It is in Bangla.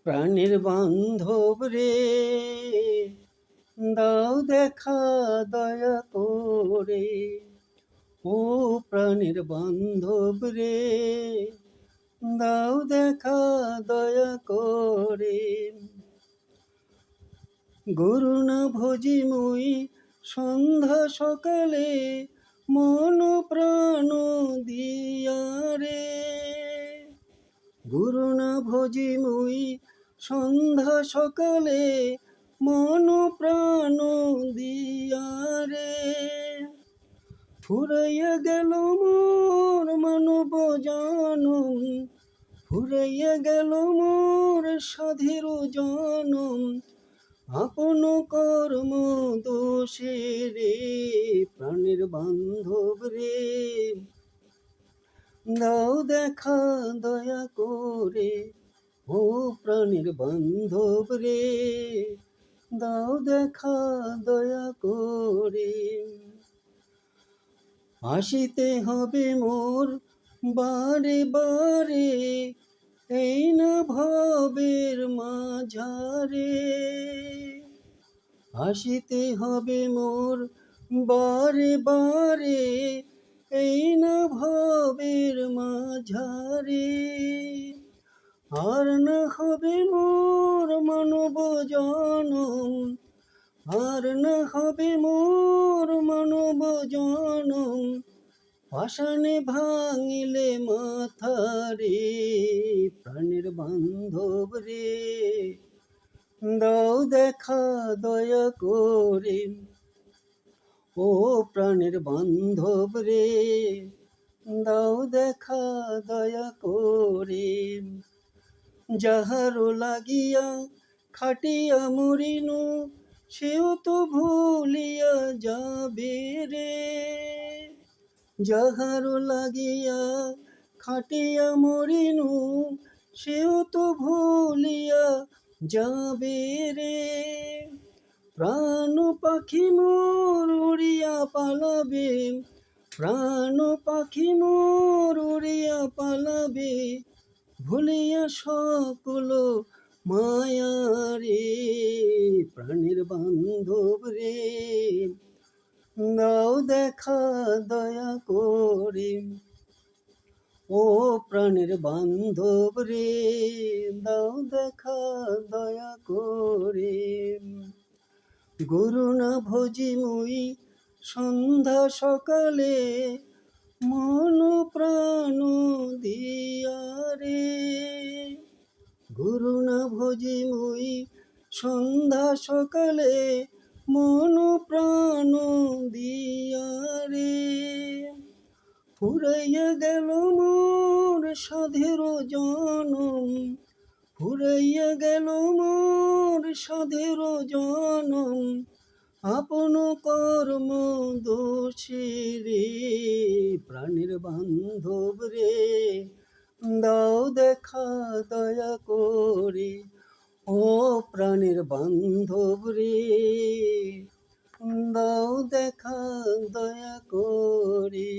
প্রাণের বান্ধব রে, দাও দেখা দয়া করে। ও প্রাণের বান্ধব রে, দাও দেখা দয়া করে। গুরু না ভজি মুই সন্ধ্যা সকালে, মন প্রাণ দিয়া রে। গুরু না ভজি মুই সন্ধ্যা সকালে, মন প্রাণ দিয়া রে। ফুরাইয়া গেল মোর মানব জনম, ফুরাইয়া গেল মোর সাধের জনম। আপন কর্ম দোষে রে, প্রাণের বান্ধব রে, দাও দেখা দয়া করে। ও প্রাণের বান্ধব রে, দাও দেখা দয়া করে। আসিতে হবে মোর বারে বারে, এই না ভবের মাঝারে। আসিতে হবে মোর বারে বারে, এই না ভবের মাঝারে। আর না হবে মোর মানব জনম, আর না হবে মোর মানব জনম। পাষাণে ভাঙিলে মাথা রে, প্রাণের বান্ধব রে, দাও দেখা দয়া করে। ও প্রাণের বান্ধব রে, দাও দেখা দয়া করে। যাহারো লাগিয়া খাটিয়া মরিনু, সেও তো ভুলিয়া যাবে রে। যাহারো লাগিয়া খাটিয়া মরিনু, সেও তো ভুলিয়া যাবে রে। প্রাণ পাখি মোর উড়িয়া পালাবে, প্রাণ পাখি মোর উড়িয়া পালাবে। ভুলিয়া সকল মায়া রে, প্রাণের বান্ধব রে, দাও দেখা দয়া করে। ও প্রাণের বান্ধব রে, দাও দেখা দয়া করে। গুরু না ভজি মুই সন্ধ্যা সকালে, মন প্রাণ দিয়া রে। গুরু না ভজি মুই সন্ধ্যা সকালে, মন প্রাণ দিয়া রে। ফুরাইয়া গেল মোর সাধের জনম, ফুরাইয়া গেল মোর সাধের জনম। আপন কর্ম দোষে রে, প্রাণের বান্ধব রে, দাও দেখা দয়া করে। ও প্রাণের বান্ধব রে, দাও দেখা দয়া করে।